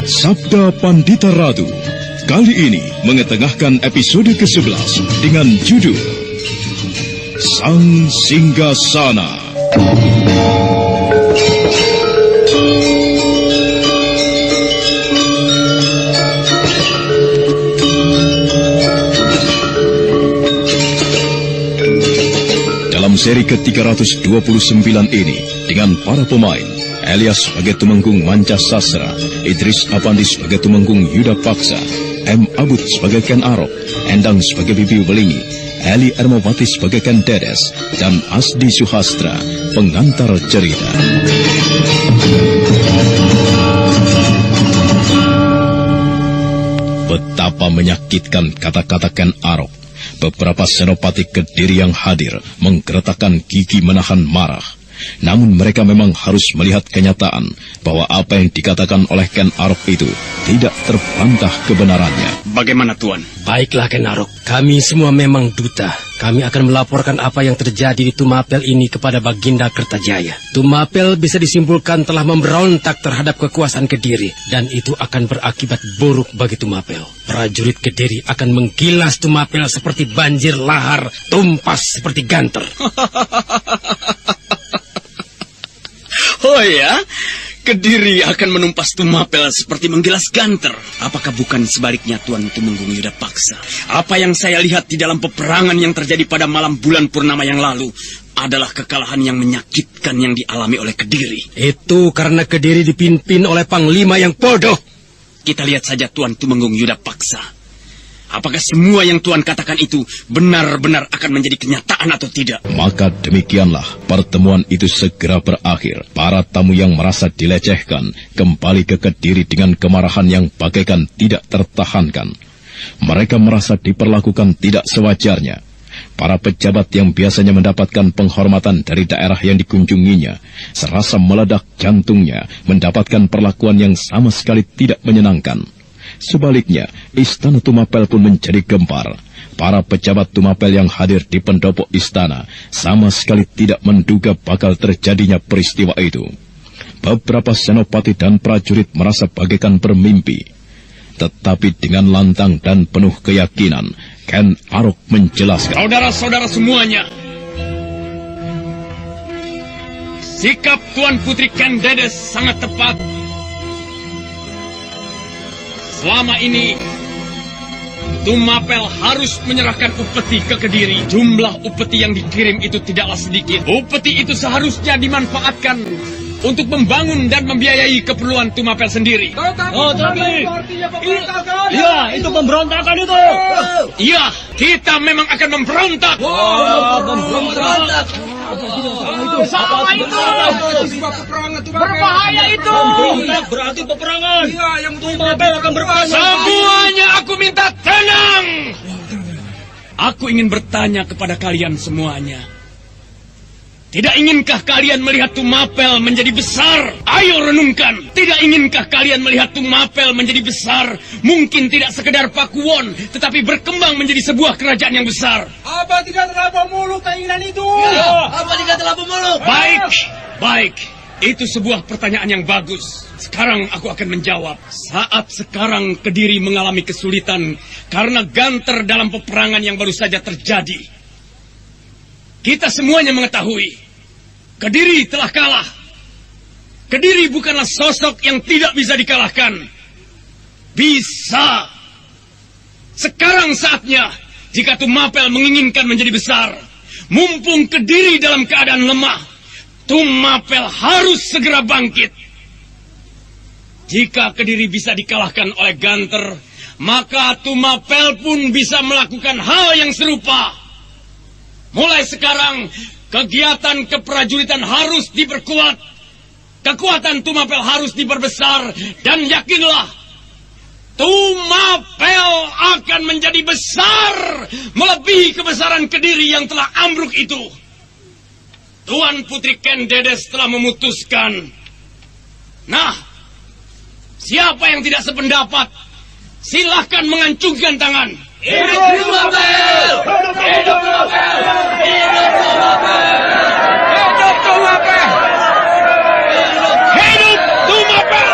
Sabda Pandita Ratu kali ini mengetengahkan episode ke-11 dengan judul Sang Singgasana. Dalam seri ke-329 ini, dengan para pemain, Elias sebagai Tumenggung Mancasastra, Idris Apandi sebagai Tumenggung Yuda Paksa, M. Abud sebagai Ken Arok, Endang sebagai Bibi Welingi, Eli Ermawati sebagai Ken Dedes, dan Asdi Suhastra, pengantar cerita. Betapa menyakitkan kata-kata Ken Arok. Beberapa senopati Kediri yang hadir menggeretakkan gigi menahan marah. Namun mereka memang harus melihat kenyataan bahwa apa yang dikatakan oleh Ken Arok itu tidak terbantah kebenarannya. Bagaimana, Tuan? Baiklah, Ken Arok. Kami semua memang duta. Kami akan melaporkan apa yang terjadi di Tumapel ini kepada Baginda Kertajaya. Tumapel bisa disimpulkan telah memberontak terhadap kekuasaan Kediri, dan itu akan berakibat buruk bagi Tumapel. Prajurit Kediri akan menggilas Tumapel seperti banjir lahar, tumpas seperti ganter. Oh ya, Kediri akan menumpas Tumapel seperti menggilas ganter. Apakah bukan sebaliknya, Tuan Tumenggung Yuda Paksa? Apa yang saya lihat di dalam peperangan yang terjadi pada malam bulan purnama yang lalu adalah kekalahan yang menyakitkan yang dialami oleh Kediri. Itu karena Kediri dipimpin oleh panglima yang bodoh. Kita lihat saja, Tuan Tumenggung Yuda Paksa. Apakah semua yang Tuan katakan itu benar-benar akan menjadi kenyataan atau tidak? Maka demikianlah pertemuan itu segera berakhir. Para tamu yang merasa dilecehkan kembali ke Kediri dengan kemarahan yang bagaikan tidak tertahankan. Mereka merasa diperlakukan tidak sewajarnya. Para pejabat yang biasanya mendapatkan penghormatan dari daerah yang dikunjunginya serasa meledak jantungnya mendapatkan perlakuan yang sama sekali tidak menyenangkan. Sebaliknya, istana Tumapel pun menjadi gempar. Para pejabat Tumapel yang hadir di pendopo istana sama sekali tidak menduga bakal terjadinya peristiwa itu. Beberapa senopati dan prajurit merasa bagaikan bermimpi. Tetapi dengan lantang dan penuh keyakinan, Ken Arok menjelaskan. Saudara-saudara semuanya, sikap Tuan Putri Ken Dedes sangat tepat. Selama ini, Tumapel harus menyerahkan upeti ke Kediri. Jumlah upeti yang dikirim itu tidaklah sedikit. Upeti itu seharusnya dimanfaatkan untuk membangun dan membiayai keperluan Tumapel sendiri. Tapi iya, itu pemberontakan itu. Iya, kita memang akan memberontak. Memberontak. Sama itu. Berbahaya itu. Berarti peperangan. Iya, yang Tumapel akan berperang. Semuanya aku minta tenang. Aku ingin bertanya kepada kalian semuanya. Tidak inginkah kalian melihat Tumapel menjadi besar? Ayo renungkan. Tidak inginkah kalian melihat Tumapel menjadi besar? Mungkin tidak sekedar Pakuwon, tetapi berkembang menjadi sebuah kerajaan yang besar. Apa tidak terlampau muluk keinginan itu? Ya. Apa tidak terlampau muluk? Baik. Itu sebuah pertanyaan yang bagus. Sekarang aku akan menjawab. Saat sekarang Kediri mengalami kesulitan karena ganter dalam peperangan yang baru saja terjadi. Kita semuanya mengetahui Kediri telah kalah. Kediri bukanlah sosok yang tidak bisa dikalahkan. Bisa. Sekarang saatnya, jika Tumapel menginginkan menjadi besar, mumpung Kediri dalam keadaan lemah, Tumapel harus segera bangkit. Jika Kediri bisa dikalahkan oleh ganter, maka Tumapel pun bisa melakukan hal yang serupa. Mulai sekarang, kegiatan keprajuritan harus diperkuat. Kekuatan Tumapel harus diperbesar. Dan yakinlah, Tumapel akan menjadi besar, melebihi kebesaran Kediri yang telah ambruk itu. Tuan Putri Ken Dedes telah memutuskan. Nah, siapa yang tidak sependapat, silahkan mengancungkan tangan. Hidup Tumapel! Hidup Tumapel! Hidup Tumapel! Hidup Tumapel! Hidup Tumapel!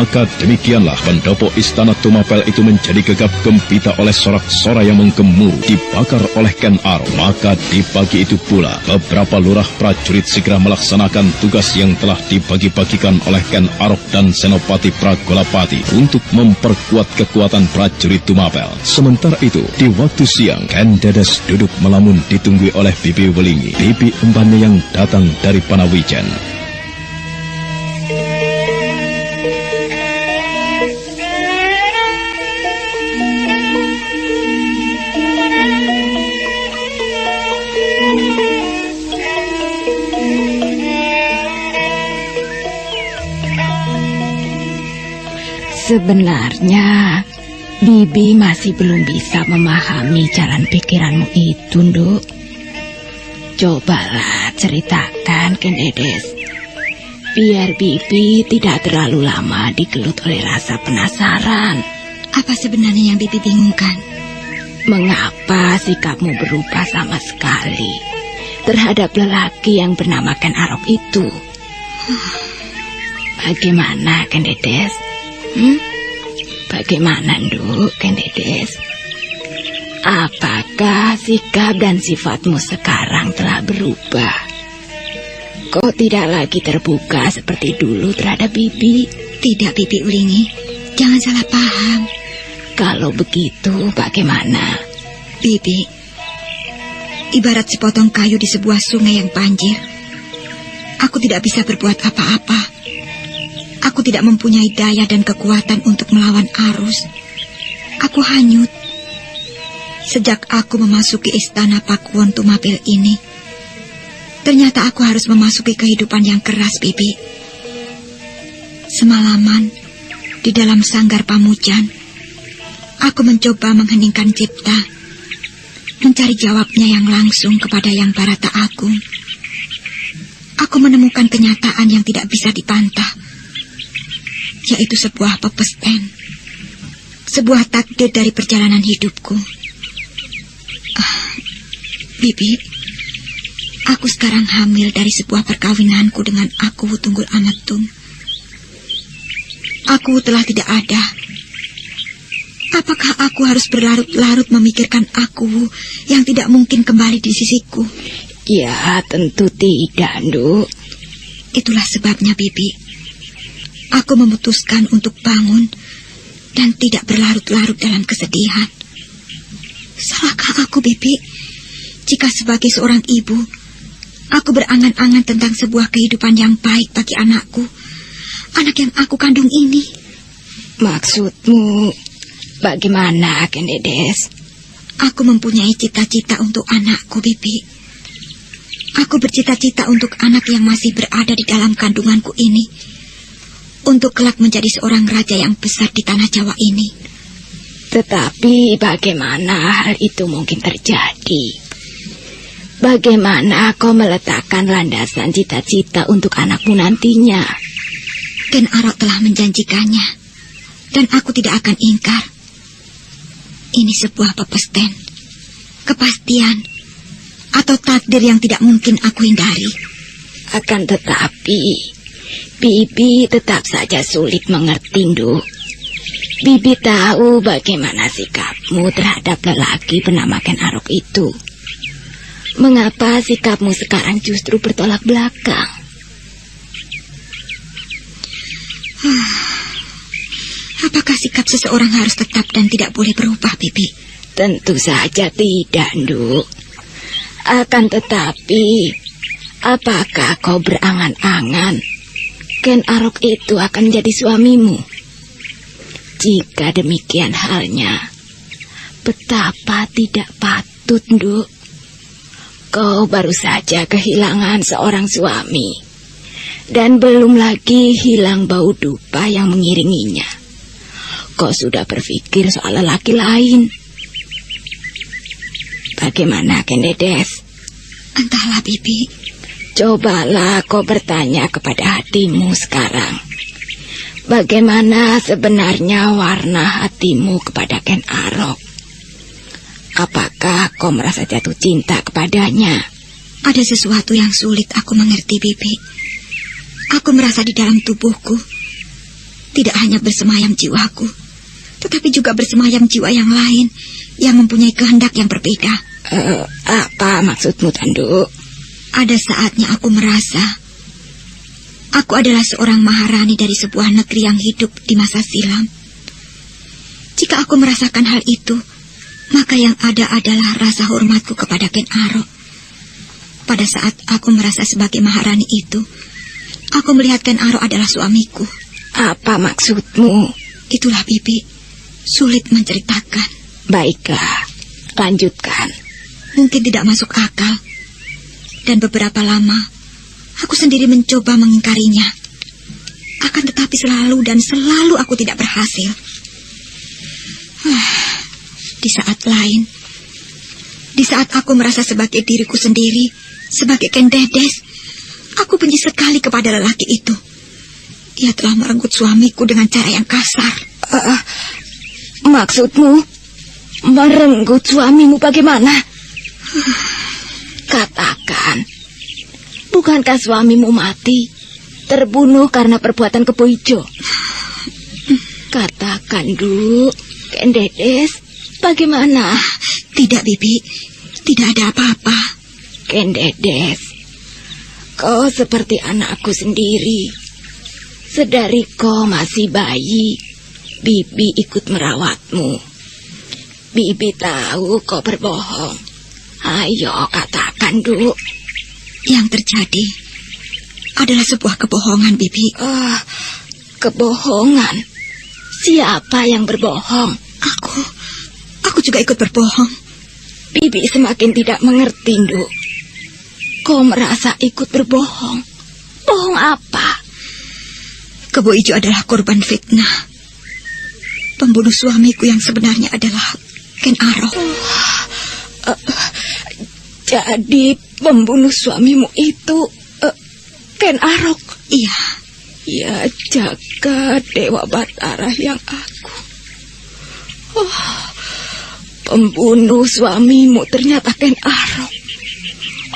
Maka demikianlah pendopo istana Tumapel itu menjadi gegap gempita oleh sorak-sorai yang menggemuruh dibakar oleh Ken Arok. Maka di pagi itu pula beberapa lurah prajurit segera melaksanakan tugas yang telah dibagi-bagikan oleh Ken Arok dan Senopati Pragolapati untuk memperkuat kekuatan prajurit Tumapel. Sementara itu di waktu siang Ken Dedes duduk melamun ditunggui oleh Bibi Welingi, bibi embannya yang datang dari Panawijen. Sebenarnya, Bibi masih belum bisa memahami jalan pikiranmu itu, Nduk. Cobalah ceritakan, Ken Dedes. Biar Bibi tidak terlalu lama digelut oleh rasa penasaran. Apa sebenarnya yang Bibi bingungkan? Mengapa sikapmu berubah sama sekali terhadap lelaki yang bernama Ken Arok itu? Bagaimana, Ken Dedes? Bagaimana, Nduk, Ken Dedes? Apakah sikap dan sifatmu sekarang telah berubah? Kok tidak lagi terbuka seperti dulu terhadap Bibi? Tidak, Bibi Ulingi. Jangan salah paham. Kalau begitu, bagaimana? Bibi, ibarat sepotong kayu di sebuah sungai yang banjir. Aku tidak bisa berbuat apa-apa. Aku tidak mempunyai daya dan kekuatan untuk melawan arus. Aku hanyut. Sejak aku memasuki istana Pakuwon Tumapel ini, ternyata aku harus memasuki kehidupan yang keras, Bibi. Semalaman, di dalam sanggar Pamujan, aku mencoba mengheningkan cipta, mencari jawabnya yang langsung kepada Yang Barata Agung. Aku menemukan kenyataan yang tidak bisa dibantah, yaitu sebuah pepesten, sebuah takdir dari perjalanan hidupku. Bibi, aku sekarang hamil dari sebuah perkawinanku dengan Aku Tunggul Ametung. Aku telah tidak ada. Apakah aku harus berlarut-larut memikirkan Aku yang tidak mungkin kembali di sisiku? Ya, tentu tidak, Nduk. Itulah sebabnya, Bibi, aku memutuskan untuk bangun dan tidak berlarut-larut dalam kesedihan. Salahkah aku, Bibi, jika sebagai seorang ibu, aku berangan-angan tentang sebuah kehidupan yang baik bagi anakku, anak yang aku kandung ini? Maksudmu bagaimana, Ken Dedes? Aku mempunyai cita-cita untuk anakku, Bibi. Aku bercita-cita untuk anak yang masih berada di dalam kandunganku ini, untuk kelak menjadi seorang raja yang besar di tanah Jawa ini. Tetapi bagaimana hal itu mungkin terjadi? Bagaimana kau meletakkan landasan cita-cita untuk anakmu nantinya? Ken Arok telah menjanjikannya, dan aku tidak akan ingkar. Ini sebuah pepesten, kepastian, atau takdir yang tidak mungkin aku hindari. Akan tetapi, Bibi tetap saja sulit mengerti, Nduk. Bibi tahu bagaimana sikapmu terhadap lelaki bernama Ken Arok itu. Mengapa sikapmu sekarang justru bertolak belakang? Apakah sikap seseorang harus tetap dan tidak boleh berubah, Bibi? Tentu saja tidak, Nduk. Akan tetapi, apakah kau berangan-angan Ken Arok itu akan jadi suamimu? Jika demikian halnya, betapa tidak patut, Nduk. Kau baru saja kehilangan seorang suami, dan belum lagi hilang bau dupa yang mengiringinya. Kau sudah berpikir soal lelaki lain. Bagaimana, Ken Dedes? Entahlah, Bibi. Cobalah kau bertanya kepada hatimu sekarang. Bagaimana sebenarnya warna hatimu kepada Ken Arok? Apakah kau merasa jatuh cinta kepadanya? Ada sesuatu yang sulit aku mengerti, Bibi. Aku merasa di dalam tubuhku Tidak hanya bersemayam jiwaku, tetapi juga bersemayam jiwa yang lain yang mempunyai kehendak yang berbeda. Apa maksudmu, Tanduk? Ada saatnya aku merasa aku adalah seorang maharani dari sebuah negeri yang hidup di masa silam. Jika aku merasakan hal itu, maka yang ada adalah rasa hormatku kepada Ken Arok. Pada saat aku merasa sebagai maharani itu, aku melihat Ken Arok adalah suamiku. Apa maksudmu? Itulah, Bibi. Sulit menceritakan. Baiklah, lanjutkan. Mungkin tidak masuk akal. Dan beberapa lama, aku sendiri mencoba mengingkarinya. Akan tetapi selalu aku tidak berhasil. Di saat lain, di saat aku merasa sebagai diriku sendiri, sebagai Ken Dedes, aku benci sekali kepada lelaki itu. Ia telah merenggut suamiku dengan cara yang kasar. Maksudmu, merenggut suamimu bagaimana? Katakan, bukankah suamimu mati, terbunuh karena perbuatan kebo ijo? Katakan, Duk, Ken Dedes, bagaimana? Tidak, Bibi. Tidak ada apa-apa. Ken Dedes, kau seperti anakku sendiri. Sedari kau masih bayi, Bibi ikut merawatmu. Bibi tahu kau berbohong. Ayo katakan, Duk. Yang terjadi adalah sebuah kebohongan, Bibi. Kebohongan? Siapa yang berbohong? Aku juga ikut berbohong. Bibi semakin tidak mengerti, Duk. Kau merasa ikut berbohong? Bohong apa? Kebo Ijo adalah korban fitnah. Pembunuh suamiku yang sebenarnya adalah Ken Arok. Jadi pembunuh suamimu itu Ken Arok? Iya. Ya, jaga Dewa Batara yang aku. Pembunuh suamimu ternyata Ken Arok.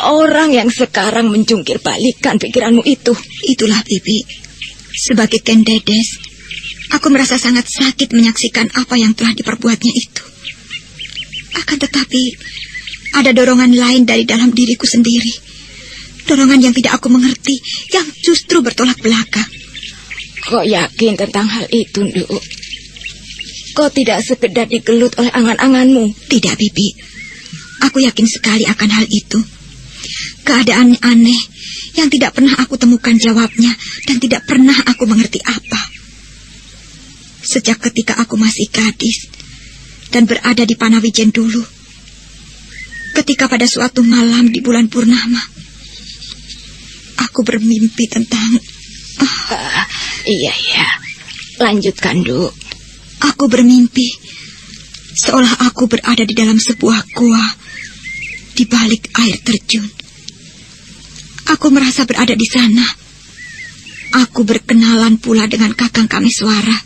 Orang yang sekarang menjungkir balikan pikiranmu itu. Itulah, Bibi. Sebagai Ken Dedes, aku merasa sangat sakit menyaksikan apa yang telah diperbuatnya itu. Akan tetapi, ada dorongan lain dari dalam diriku sendiri. Dorongan yang tidak aku mengerti, yang justru bertolak belakang. Kau yakin tentang hal itu, Nduk? Kau tidak sekedar digelut oleh angan-anganmu? Tidak, Bibi. Aku yakin sekali akan hal itu. Keadaan aneh yang tidak pernah aku temukan jawabnya dan tidak pernah aku mengerti apa. Sejak ketika aku masih gadis dan berada di Panawijen dulu, ketika pada suatu malam di bulan purnama, aku bermimpi tentang... Iya, lanjutkan, Duk. Aku bermimpi seolah aku berada di dalam sebuah gua di balik air terjun. Aku merasa berada di sana. Aku berkenalan pula dengan Kakang Kameswara.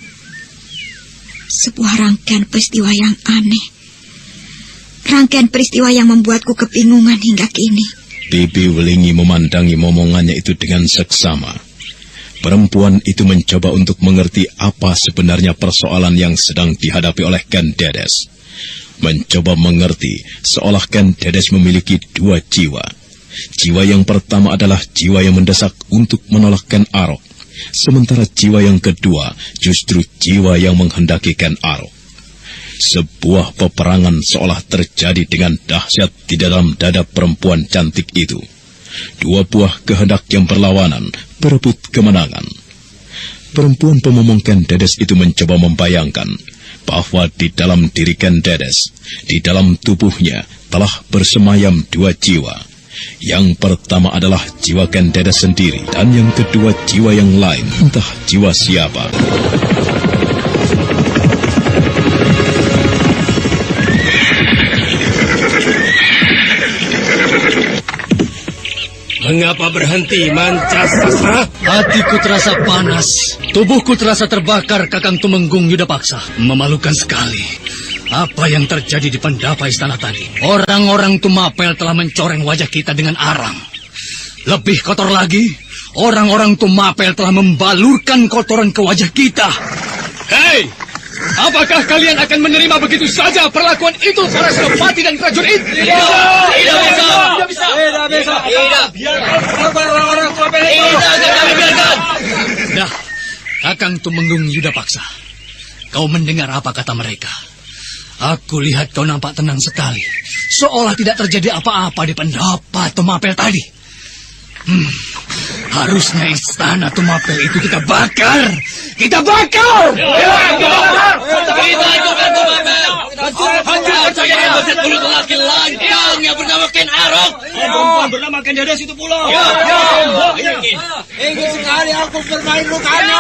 Sebuah rangkaian peristiwa yang aneh. Rangkaian peristiwa yang membuatku kebingungan hingga kini. Bibi Welingi memandangi momongannya itu dengan seksama. Perempuan itu mencoba untuk mengerti apa sebenarnya persoalan yang sedang dihadapi oleh Ken Dedes. Mencoba mengerti seolah Ken Dedes memiliki dua jiwa. Jiwa yang pertama adalah jiwa yang mendesak untuk menolak Ken Arok. Sementara jiwa yang kedua justru jiwa yang menghendaki Ken Arok. Sebuah peperangan seolah terjadi dengan dahsyat di dalam dada perempuan cantik itu. Dua buah kehendak yang berlawanan berebut kemenangan. Perempuan pemomong Ken Dedes itu mencoba membayangkan bahwa di dalam diri Ken Dedes, di dalam tubuhnya telah bersemayam dua jiwa. Yang pertama adalah jiwa Ken Dedes sendiri, dan yang kedua jiwa yang lain, entah jiwa siapa. Mengapa berhenti, Mancas Sasra? Hatiku terasa panas, tubuhku terasa terbakar, Kakang Tumenggung Yudapaksa. Memalukan sekali. Apa yang terjadi di pendapa istana tadi? Orang-orang Tumapel telah mencoreng wajah kita dengan arang. Lebih kotor lagi, Orang-orang Tumapel telah membalurkan kotoran ke wajah kita. Hei! Apakah kalian akan menerima begitu saja perlakuan itu para senopati dan prajurit? Tidak bisa. Dah, Kakang Tumenggung Yudapaksa. Kau mendengar apa kata mereka? Aku lihat kau nampak tenang sekali. Seolah tidak terjadi apa-apa di pendapat Tumapel tadi. Harusnya istana Tumapel itu kita bakar. Kita bakar! Kita hancurkan Tumapel. Hancurkan saja yang beset bulu lelaki lancang yang bernama Ken Arok. Perempuan bernama Kendadas itu pula. Ingin sekali aku bermain lukanya.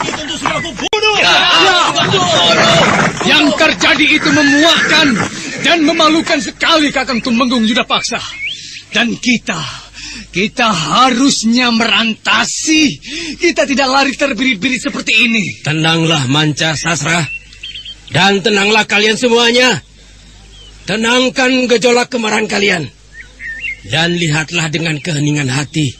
Tentu sudah aku bunuh. Yang terjadi itu memuakkan dan memalukan sekali Kakang Tumenggung Yudapaksa. Dan kita harusnya merantasi. Kita tidak lari terbirit-birit seperti ini. Tenanglah Manca Sasra. Dan tenanglah kalian semuanya. Tenangkan gejolak kemarahan kalian. Dan lihatlah dengan keheningan hati.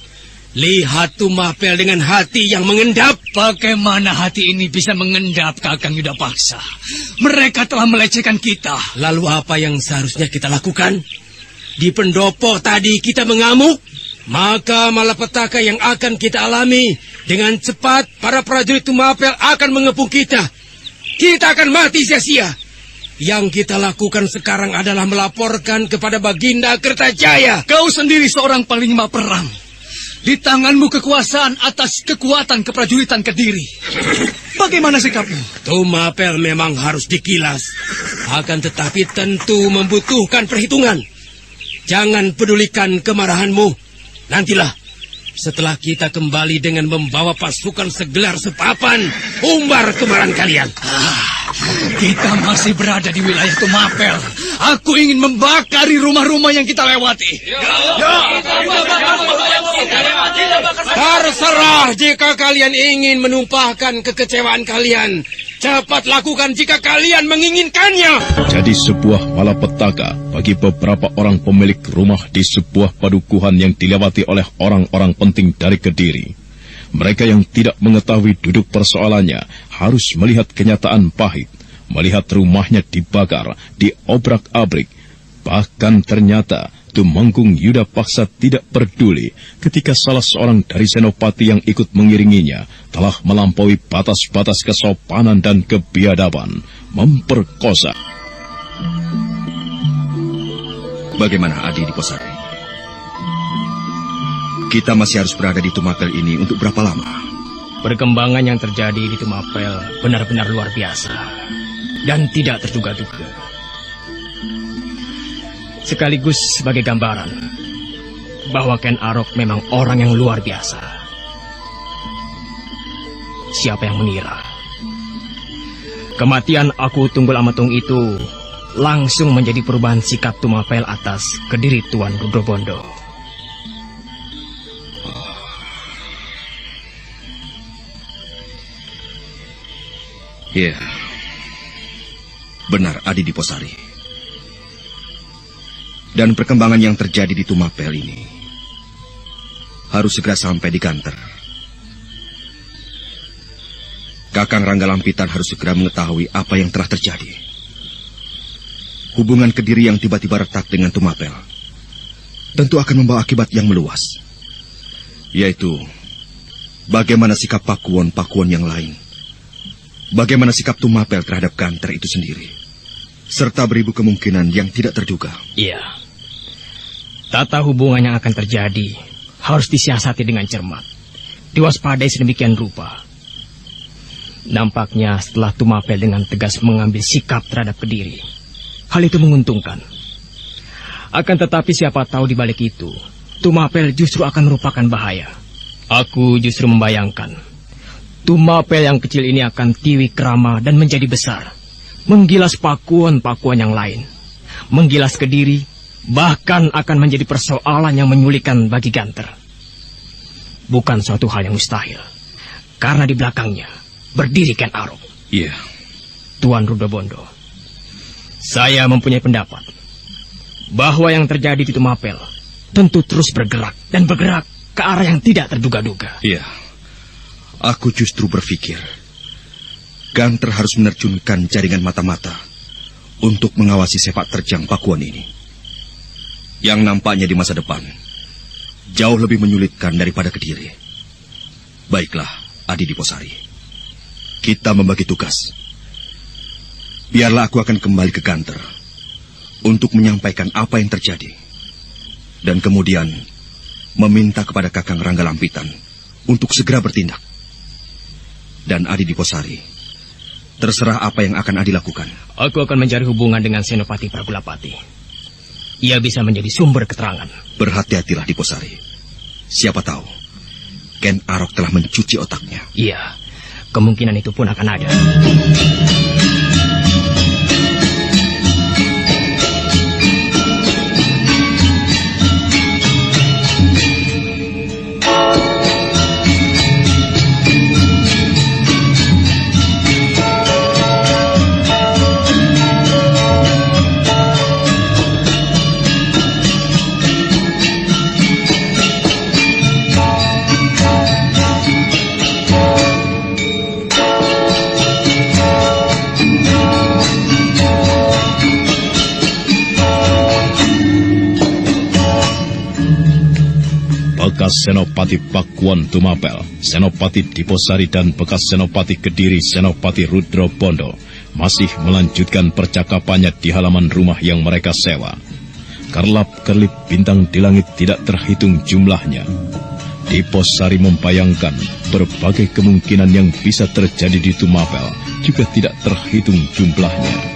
Lihat Tumapel dengan hati yang mengendap. Bagaimana hati ini bisa mengendap, Kakang Yudapaksa? Mereka telah melecehkan kita. Lalu apa yang seharusnya kita lakukan? Di pendopo tadi kita mengamuk. Maka malapetaka yang akan kita alami. Dengan cepat para prajurit Tumapel akan mengepung kita. Kita akan mati sia-sia. Yang kita lakukan sekarang adalah melaporkan kepada Baginda Kertajaya. Kau sendiri seorang panglima perang. Di tanganmu kekuasaan atas kekuatan keprajuritan Kediri. Bagaimana sikapmu? Tumapel memang harus dikilas. Akan tetapi tentu membutuhkan perhitungan. Jangan pedulikan kemarahanmu. Nantilah, setelah kita kembali dengan membawa pasukan segelar sepapan, umbar kemarahan kalian. Kita masih berada di wilayah Tumapel. Aku ingin membakari rumah-rumah yang kita lewati. Terserah jika kalian ingin menumpahkan kekecewaan kalian. Cepat lakukan jika kalian menginginkannya. Jadi sebuah malapetaka bagi beberapa orang pemilik rumah di sebuah padukuhan yang dilewati oleh orang-orang penting dari Kediri. Mereka yang tidak mengetahui duduk persoalannya harus melihat kenyataan pahit, melihat rumahnya dibakar, diobrak-abrik. Bahkan ternyata Tumenggung Yudapaksa tidak peduli ketika salah seorang dari senopati yang ikut mengiringinya telah melampaui batas-batas kesopanan dan kebiadaban, memperkosa. Bagaimana Adi di Posari? Kita masih harus berada di Tumapel ini untuk berapa lama? Perkembangan yang terjadi di Tumapel benar-benar luar biasa dan tidak terduga-duga. Sekaligus sebagai gambaran bahwa Ken Arok memang orang yang luar biasa. Siapa yang mengira kematian Aku Tunggul Amatung itu langsung menjadi perubahan sikap Tumapel atas Kediri Tuan Rudrobondo. Ya, benar Adi di Posari. Dan perkembangan yang terjadi di Tumapel ini harus segera sampai di Ganter. Kakang Ranggalampitan harus segera mengetahui apa yang telah terjadi. Hubungan Kediri yang tiba-tiba retak dengan Tumapel tentu akan membawa akibat yang meluas, yaitu bagaimana sikap Pakuwon-Pakuwon yang lain, bagaimana sikap Tumapel terhadap Ganter itu sendiri, serta beribu kemungkinan yang tidak terduga. Iya. Tata hubungan yang akan terjadi harus disiasati dengan cermat, diwaspadai sedemikian rupa. Nampaknya setelah Tumapel dengan tegas mengambil sikap terhadap Kediri, hal itu menguntungkan. Akan tetapi siapa tahu di balik itu, Tumapel justru akan merupakan bahaya. Aku justru membayangkan, Tumapel yang kecil ini akan tiwi kerama dan menjadi besar, menggilas Pakuwon-Pakuwon yang lain, menggilas Kediri, bahkan akan menjadi persoalan yang menyulitkan bagi Ganter. Bukan suatu hal yang mustahil, karena di belakangnya berdiri Ken Arok. Iya. Tuan Rudrobondo, saya mempunyai pendapat bahwa yang terjadi di Tumapel tentu terus bergerak dan bergerak ke arah yang tidak terduga-duga. Iya, aku justru berpikir Ganter harus menerjunkan jaringan mata-mata untuk mengawasi sepak terjang Pakuan ini. Yang nampaknya di masa depan jauh lebih menyulitkan daripada Kediri. Baiklah, Adi Diposari. Kita membagi tugas. Biarlah aku akan kembali ke Ganter untuk menyampaikan apa yang terjadi. Dan kemudian meminta kepada Kakang Rangga Lampitan untuk segera bertindak. Dan Adi Diposari, terserah apa yang akan Adi lakukan. Aku akan mencari hubungan dengan Senopati Pragulapati. Ia bisa menjadi sumber keterangan. Berhati-hatilah Diposari. Siapa tahu Ken Arok telah mencuci otaknya. Iya, kemungkinan itu pun akan ada. Bekas Senopati Pakuan Tumapel, Senopati Diposari dan bekas Senopati Kediri Senopati Rudro Bondo masih melanjutkan percakapannya di halaman rumah yang mereka sewa. Kerlap-kerlip bintang di langit tidak terhitung jumlahnya. Diposari membayangkan berbagai kemungkinan yang bisa terjadi di Tumapel juga tidak terhitung jumlahnya.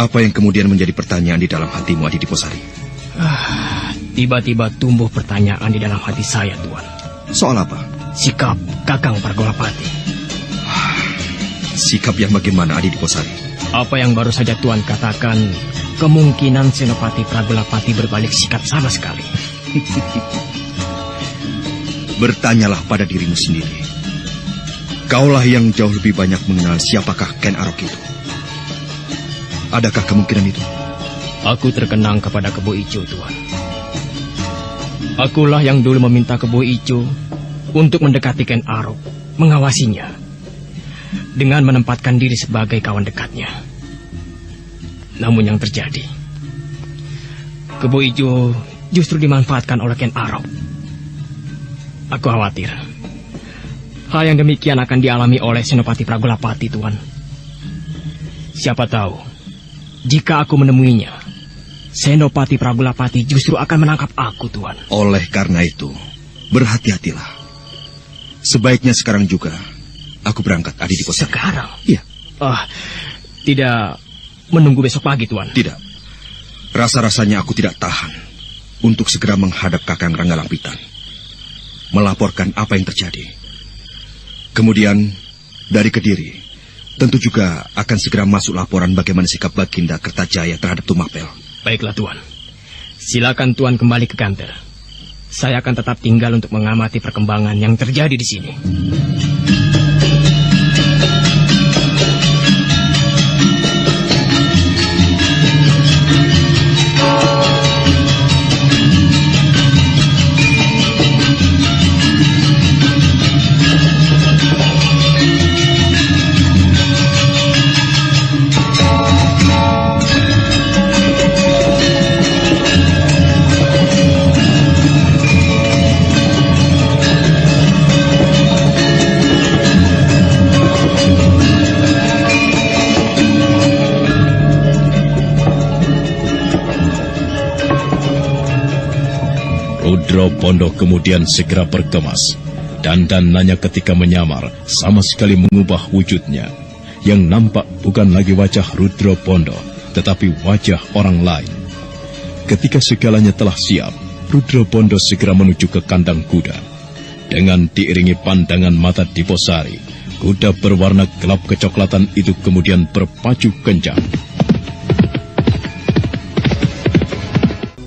Apa yang kemudian menjadi pertanyaan di dalam hatimu, Adi Diposari? Tiba-tiba tumbuh pertanyaan di dalam hati saya, Tuan. Soal apa? Sikap Kakang Pragulapati. Sikap yang bagaimana, Adi Diposari? Apa yang baru saja Tuan katakan, kemungkinan Senopati Pragulapati berbalik sikap sama sekali. Bertanyalah pada dirimu sendiri. Kaulah yang jauh lebih banyak mengenal siapakah Ken Arok itu. Adakah kemungkinan itu? Aku terkenang kepada Kebo Ijo, Tuan. Akulah yang dulu meminta Kebo Ijo untuk mendekati Ken Arok, mengawasinya, dengan menempatkan diri sebagai kawan dekatnya. Namun yang terjadi, Kebo Ijo justru dimanfaatkan oleh Ken Arok. Aku khawatir hal yang demikian akan dialami oleh Senopati Pragulapati, Tuan. Siapa tahu, jika aku menemuinya, Senopati Pragulapati justru akan menangkap aku, Tuan. Oleh karena itu, berhati-hatilah. Sebaiknya sekarang juga aku berangkat, Adi Diposari. Sekarang? Iya. Tidak menunggu besok pagi, Tuan. Tidak. Rasa-rasanya aku tidak tahan untuk segera menghadap Kakang Rangga Lampitan, melaporkan apa yang terjadi. Kemudian dari Kediri tentu juga akan segera masuk laporan bagaimana sikap Baginda Kertajaya terhadap Tumapel. Baiklah, Tuan. Silakan Tuan kembali ke Ganter. Saya akan tetap tinggal untuk mengamati perkembangan yang terjadi di sini. Rudro Bondo kemudian segera berkemas. Dandanannya ketika menyamar sama sekali mengubah wujudnya. Yang nampak bukan lagi wajah Rudro Bondo, tetapi wajah orang lain. Ketika segalanya telah siap, Rudro Bondo segera menuju ke kandang kuda. Dengan diiringi pandangan mata Diposari, kuda berwarna gelap kecoklatan itu kemudian berpacu kencang.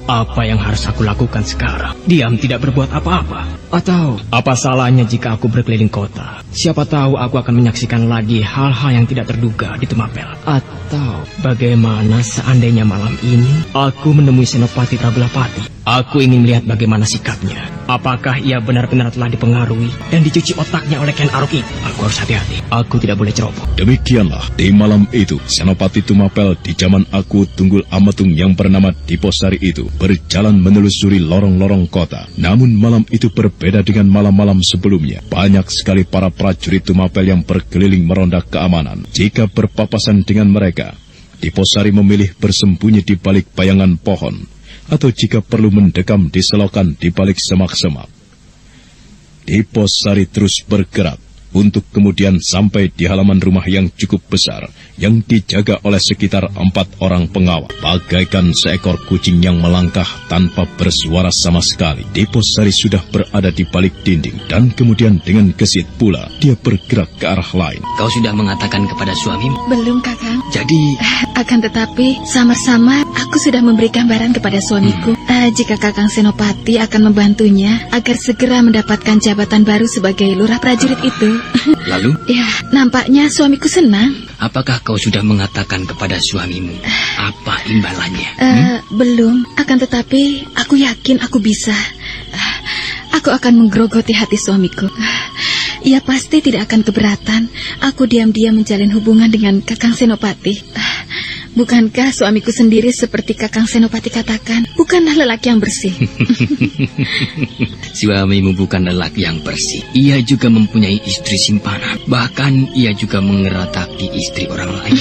Apa yang harus aku lakukan sekarang? Diam tidak berbuat apa-apa? Atau apa salahnya jika aku berkeliling kota? Siapa tahu aku akan menyaksikan lagi hal-hal yang tidak terduga di Tumapel. Atau bagaimana seandainya malam ini aku menemui Senopati Pragolapati? Aku ingin melihat bagaimana sikapnya. Apakah ia benar-benar telah dipengaruhi dan dicuci otaknya oleh Ken Arok itu? Aku harus hati-hati. Aku tidak boleh ceroboh. Demikianlah, di malam itu, Senopati Tumapel di zaman Aku Tunggul Amatung yang bernama Diposari itu berjalan menelusuri lorong-lorong kota. Namun malam itu berbeda dengan malam-malam sebelumnya. Banyak sekali para prajurit Tumapel yang berkeliling meronda keamanan. Jika berpapasan dengan mereka, Diposari memilih bersembunyi di balik bayangan pohon, atau jika perlu mendekam di selokan di balik semak-semak. Diposari terus bergerak untuk kemudian sampai di halaman rumah yang cukup besar yang dijaga oleh sekitar 4 orang pengawal. Bagaikan seekor kucing yang melangkah tanpa bersuara sama sekali, Diposari sudah berada di balik dinding dan kemudian dengan gesit pula dia bergerak ke arah lain. Kau sudah mengatakan kepada suamimu? Belum, Kakang. Jadi... Akan tetapi, samar-samar aku sudah memberi gambaran kepada suamiku. Jika Kakang Senopati akan membantunya agar segera mendapatkan jabatan baru sebagai lurah prajurit itu. Lalu? Ya, nampaknya suamiku senang. Apakah kau sudah mengatakan kepada suamimu apa imbalannya? Belum, akan tetapi aku yakin aku bisa. Aku akan menggerogoti hati suamiku. Ia pasti tidak akan keberatan aku diam-diam menjalin hubungan dengan Kakang Senopati. Bukankah suamiku sendiri seperti Kakang Senopati katakan, bukanlah lelaki yang bersih? Suamimu bukan lelaki yang bersih. Ia juga mempunyai istri simpanan. Bahkan ia juga mengerataki istri orang lain.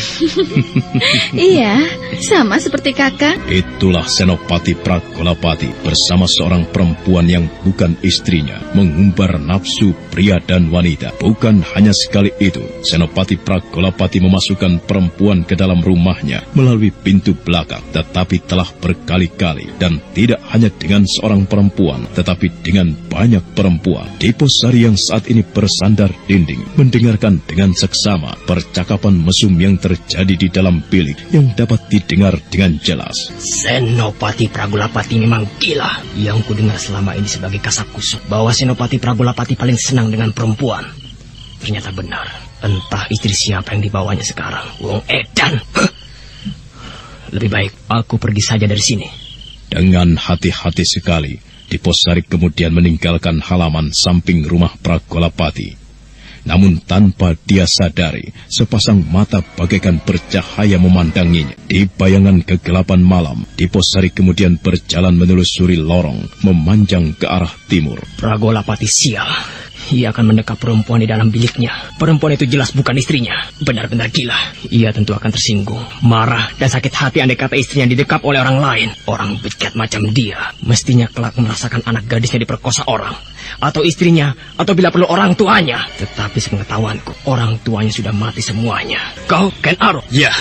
Iya, sama seperti kakak. Itulah Senopati Pragolapati bersama seorang perempuan yang bukan istrinya, mengumbar nafsu pria dan wanita. Bukan hanya sekali itu, Senopati Pragolapati memasukkan perempuan ke dalam rumahnya melalui pintu belakang, tetapi telah berkali-kali, dan tidak hanya dengan seorang perempuan, tetapi dengan banyak perempuan. Diposari yang saat ini bersandar dinding mendengarkan dengan seksama percakapan mesum yang terjadi di dalam bilik yang dapat didengar dengan jelas. Senopati Pragolapati memang gila. Yang kudengar selama ini sebagai kasakusuk bahwa Senopati Pragolapati paling senang dengan perempuan. Ternyata benar. Entah istri siapa yang dibawanya sekarang. Wong edan. Lebih baik aku pergi saja dari sini. Dengan hati-hati sekali, Diposari kemudian meninggalkan halaman samping rumah Pragolapati. Namun tanpa dia sadari, sepasang mata bagaikan bercahaya memandanginya. Di bayangan kegelapan malam, Diposari kemudian berjalan menelusuri lorong, memanjang ke arah timur. Pragolapati sial. Ia akan mendekap perempuan di dalam biliknya. Perempuan itu jelas bukan istrinya. Benar-benar gila. Ia tentu akan tersinggung, marah, dan sakit hati andai kata istrinya didekap oleh orang lain. Orang bejat macam dia mestinya kelak merasakan anak gadisnya diperkosa orang, atau istrinya, atau bila perlu orang tuanya. Tetapi sepengetahuanku, orang tuanya sudah mati semuanya. Kau, Ken Arok? Ya.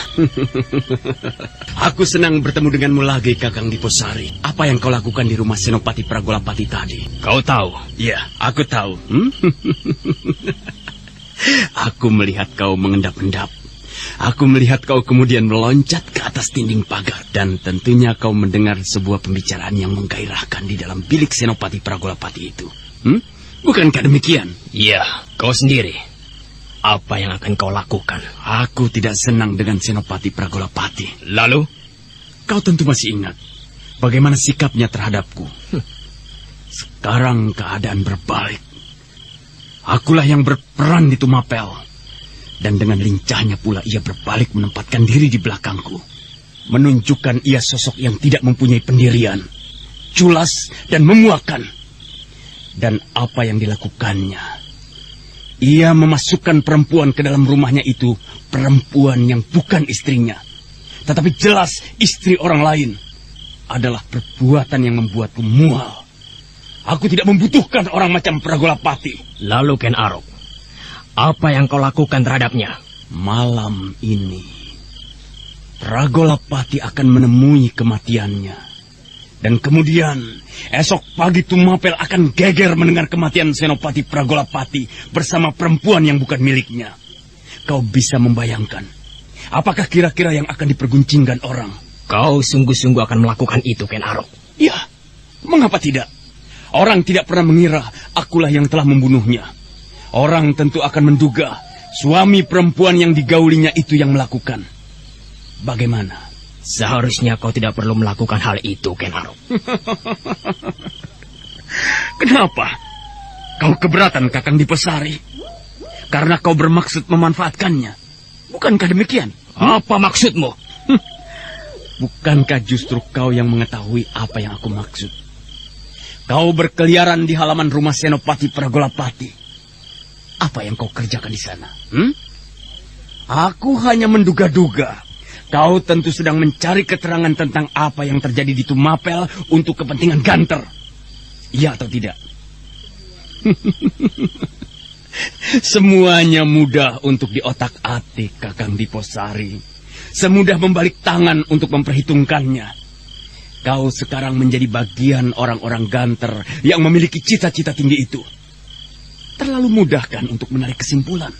Aku senang bertemu denganmu lagi, Kakang Diposari. Apa yang kau lakukan di rumah Senopati Pragolapati tadi? Kau tahu? Ya, aku tahu. Aku melihat kau mengendap-endap. Aku melihat kau kemudian meloncat ke atas dinding pagar. Dan tentunya kau mendengar sebuah pembicaraan yang menggairahkan di dalam bilik Senopati Pragolapati itu. Bukankah demikian? Iya, kau sendiri. Apa yang akan kau lakukan? Aku tidak senang dengan Senopati Pragolapati. Lalu? Kau tentu masih ingat bagaimana sikapnya terhadapku. Sekarang keadaan berbalik. Akulah yang berperan di Tumapel. Dan dengan lincahnya pula ia berbalik menempatkan diri di belakangku. Menunjukkan ia sosok yang tidak mempunyai pendirian, culas dan memuakan. Dan apa yang dilakukannya? Ia memasukkan perempuan ke dalam rumahnya itu, perempuan yang bukan istrinya, tetapi jelas istri orang lain. Adalah perbuatan yang membuatku mual. Aku tidak membutuhkan orang macam Pragolapati. Lalu Ken Arok, apa yang kau lakukan terhadapnya? Malam ini, Pragolapati akan menemui kematiannya. Dan kemudian, esok pagi Tumapel akan geger mendengar kematian Senopati Pragolapati bersama perempuan yang bukan miliknya. Kau bisa membayangkan, apakah kira-kira yang akan diperguncingkan orang? Kau sungguh-sungguh akan melakukan itu, Ken Arok? Ya, mengapa tidak? Orang tidak pernah mengira akulah yang telah membunuhnya. Orang tentu akan menduga suami perempuan yang digaulinya itu yang melakukan. Bagaimana? Seharusnya kau tidak perlu melakukan hal itu, Ken Arok. Kenapa? Kau keberatan, Kakang Diposari? Karena kau bermaksud memanfaatkannya. Bukankah demikian? Apa maksudmu? Bukankah justru kau yang mengetahui apa yang aku maksud? Kau berkeliaran di halaman rumah Senopati Pragolapati. Apa yang kau kerjakan di sana? Aku hanya menduga-duga. Kau tentu sedang mencari keterangan tentang apa yang terjadi di Tumapel untuk kepentingan Ganter. Iya atau tidak? Semuanya mudah untuk diotak-atik, Kakang Diposari. Semudah membalik tangan untuk memperhitungkannya. Kau sekarang menjadi bagian orang-orang Ganter yang memiliki cita-cita tinggi itu. Terlalu mudah kan untuk menarik kesimpulan.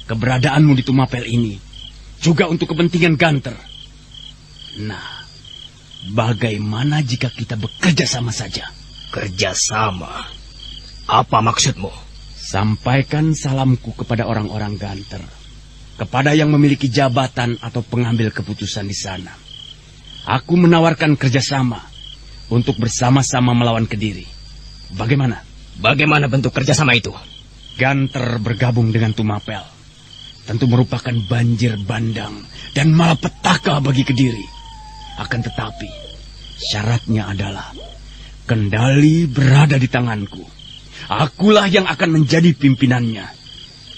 Keberadaanmu di Tumapel ini juga untuk kepentingan Ganter. Nah, bagaimana jika kita bekerja sama saja? Kerjasama? Apa maksudmu? Sampaikan salamku kepada orang-orang Ganter, kepada yang memiliki jabatan atau pengambil keputusan di sana. Aku menawarkan kerjasama untuk bersama-sama melawan Kediri. Bagaimana? Bagaimana bentuk kerjasama itu? Ganter bergabung dengan Tumapel tentu merupakan banjir bandang dan malapetaka bagi Kediri. Akan tetapi, syaratnya adalah kendali berada di tanganku. Akulah yang akan menjadi pimpinannya.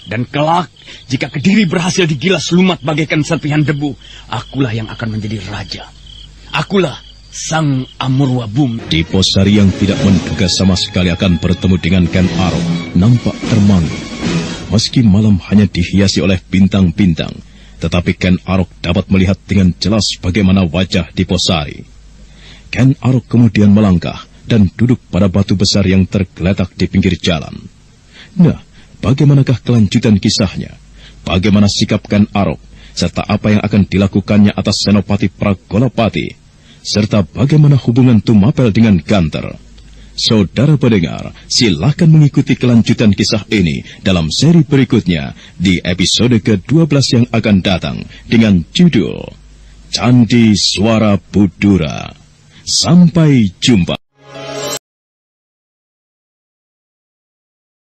Dan kelak, jika Kediri berhasil digilas lumat bagaikan serpihan debu, akulah yang akan menjadi raja. Akulah sang Amurwa Bumi. Diposari yang tidak menduga sama sekali akan bertemu dengan Ken Arok nampak termangu. Meski malam hanya dihiasi oleh bintang-bintang, tetapi Ken Arok dapat melihat dengan jelas bagaimana wajah Diposari. Ken Arok kemudian melangkah dan duduk pada batu besar yang tergeletak di pinggir jalan. Nah, bagaimanakah kelanjutan kisahnya? Bagaimana sikap Ken Arok? Serta apa yang akan dilakukannya atas Senopati Pragolapati, serta bagaimana hubungan Tumapel dengan Ganter. Saudara pendengar, silakan mengikuti kelanjutan kisah ini dalam seri berikutnya di episode ke-12 yang akan datang dengan judul Candi Suara Budura. Sampai jumpa.